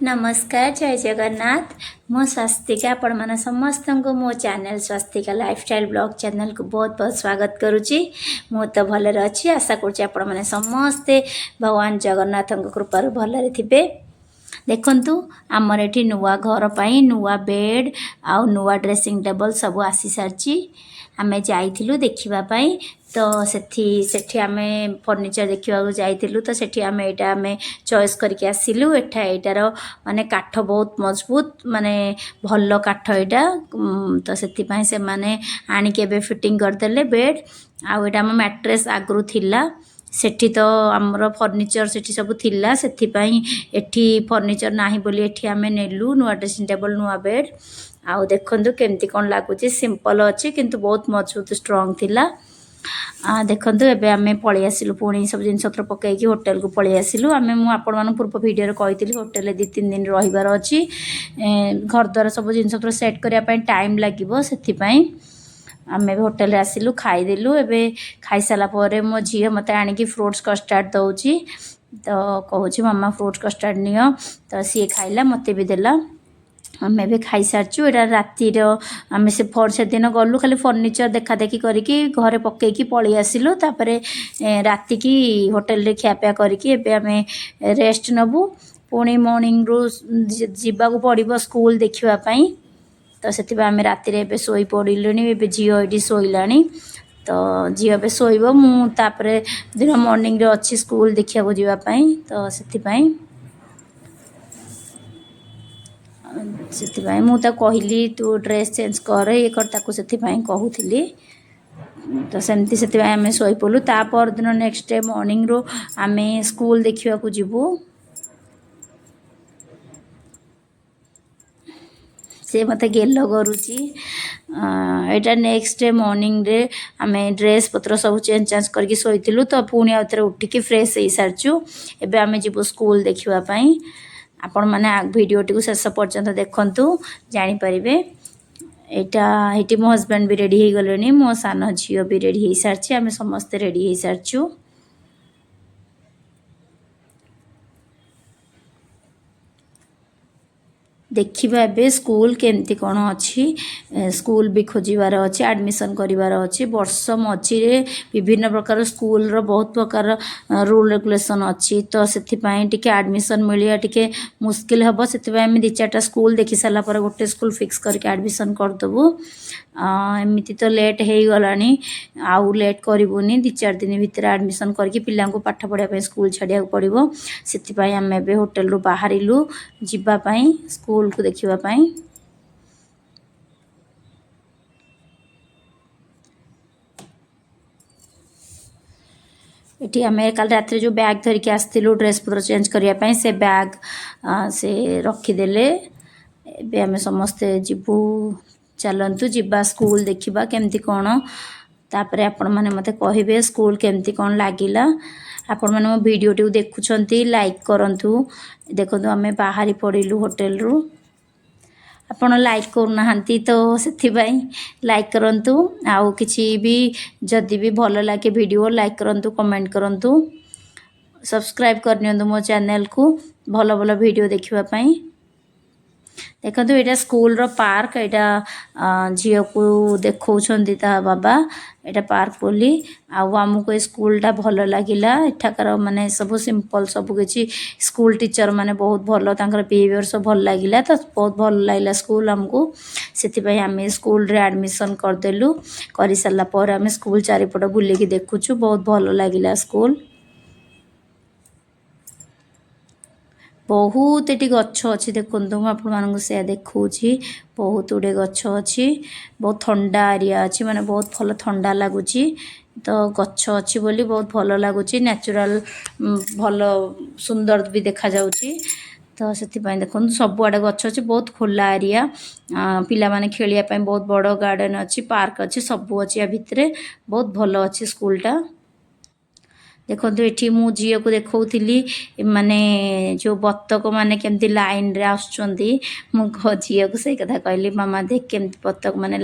नमस्कार जय जगन्नाथ मो स्वास्तिका आपण मैंने समस्त को मो channel Swastika lifestyle blog channel को बहुत बहुत स्वागत करुच्ची। मु तो भलर अच्छी आशा करुच्ची आपण मैंने समस्ते भगवान जगन्नाथ कृपार भलरे थिबे। देखंतु आमर एठी नुआ घर पाई नुआ बेड आउ नुआ ड्रेसिंग टेबल सब आसी सारची। आमे जाइथिलु देखिबा पाई तो सेठी आमे फर्निचर देखा जाइथिलु तो सेठी आमे एटा आमे चॉइस करके आसिलु। एठा एटार माने काठ बहुत मजबूत माने भल काठ एटा तो सेति पई से माने आनी के बे फिटिंग कर देले बेड आउ एटा हम मैट्रेस आगरु थिला सेठी तो आमर फर्निचर सेठी सब थिला सेति पई एठी फर्निचर नाही बोली एठी आमे नेलु नुआ ड्रेसिंग टेबल नुआ बेड आउ देखंतु केमती कोन लागुची सिंपल अछि किंतु बहुत मजबूत स्ट्रांग थिला। देखंतु एबे आमे पळी आसिलु पुणी सब जिन सत्र पकैकी होटल को पळी आसिलु। आमे मु आपण मानु पूर्व वीडियो रे कहितली होटल 2-3 दिन रहिबार अछि घर द्वार सब जिन सत्र सेट करिया पई टाइम लागिवो सेति पई आमे होटल आसिलु खाइदेलु। एबे खाई साला परे मो झियो मते आनी की फ्रूट्स कस्टर्ड दउची तो कहूची मम्मा फ्रूट्स कस्टर्ड नियो तो सी खाइला मते भी देला आमे भी खाई सारचु। एटा राती रो आमे से फर्स्ट दिन गलु खाली फर्निचर देखा देखी करिकी घरे पकैकी पळी आसिलु तापरे राती की होटल रे खियापिया करिकी एबे आमे रेस्ट नबु पुणी मॉर्निंग रो जिबा को पड़िबो स्कूल देखिबा पई तो सेतिबा आमे राती रे एबे सोई पड़िलुनी एबे जियो एडी सोइलानी तो जियो एबे सोइबो मु तापरे दिन मॉर्निंग रे अछि स्कूल देखिया को जिबा पई तो सेति पई से मुझे कहली तू ड्रेस चेंज कर ये कर ताकू से कहूली तो सेमती से आम शोपलु तापर दिन नेक्स्ट डे मॉर्निंग रो आम स्कूल देखा जीवु से मत गेल करुच्ची एटा नेक्स्ट डे मॉर्निंग रे आम ड्रेस पत्र सब चेंज चेंज करके शोलु तो पुणी आउे उठिकी फ्रेश हो सारचु। एबे आम जीवु स्कूल देखापी आपण मैंने वीडियो टी शेष पर्यंत देखु जानीपारे। यहाँ ये मो हजबैंड भी रेडी हो गले मो सान झील भी रेडी हो सारी आम समस्ते रेडी हो सारचु। देखिबा एबे स्कूल केमती कौन अच्छी स्कूल भी खोजार अच्छी एडमिशन करार अच्छी वर्ष मझी विभिन्न प्रकार स्कूल रो बहुत प्रकार रूल रेगुलेशन अच्छी तो से एडमिशन मिलिया टिके मुस्किल हम से 2-4टा स्कूल देखी सारा पर गोटे स्कूल फिक्स करके एडमिशन करदेबू। एमती तो लेट हो गला आउ लेट करूनी 2-4 दिन भितर एडमिशन करके पिला पाठ पढ़ाई स्कूल छाड़िया पड़ो से आम ए होटेल रू बाहरिलु जीवाई स्कूल को देखापी। ये आम कल रात जो बैग धरिकी आसलु ड्रेस पत्र चेंज करने से बैग से रखीदे एबे आम समस्ते जीवु चलतु जीवा स्कूल देखा केमती कौन तापर आपण मैंने मत कहे स्कूल केमती कौन लगिला। आपण मैंने मो वीडियो टी देखुंत लाइक करूँ देखो आम बाहरी पड़िलु होटेल रू आपण लाइक करना तो से लाइक करूँ आउ किसी भी जदि भी भल लगे वीडियो लाइक करूँ कमेंट करूँ सब्सक्राइब करनी मो चैनल को भल भल वीडियो देखापी। देखो यहाँ स्कूल रो पार्क यहाँ झील को देखा बाबा यहाँ पार्क बोली आमको स्कूलटा भल लगिला। एठाकर माने सब सिंपल सब किसी स्कूल टीचर माने बहुत भल बिहेवियर सब भल लगिला तो बहुत भल लगिला स्कूल आमको से आम स्कूल रे एडमिशन करदेलु कर सारापर आम स्कूल चारिपट बुलिकी देखुचु बहुत भल लगिला स्कूल बहुत ये गछ अच्छी देखो मुझे से देखा बहुत गुड़े गछ अच्छी बहुत ठंडा एरिया अच्छी माने बहुत भल ठंडा लगुच तो गछ अच्छी बोली बहुत भल लगुच नेचुरल भल सुंदर भी देखा जाउची तो से देखो सब आड़े गछ अच्छी बहुत खोला एरिया पिला माने खेलिया ପାଇଁ बहुत बड़ गार्डन अच्छी पार्क अच्छी सब अच्छी या भितर बहुत भल अच्छी स्कूलटा। देखो ये मु झी को देखी माने जो बतक माने केमती लाइन रे आसुचंदी मु झी को सही कथा कहली मामा देख केमती बतक माने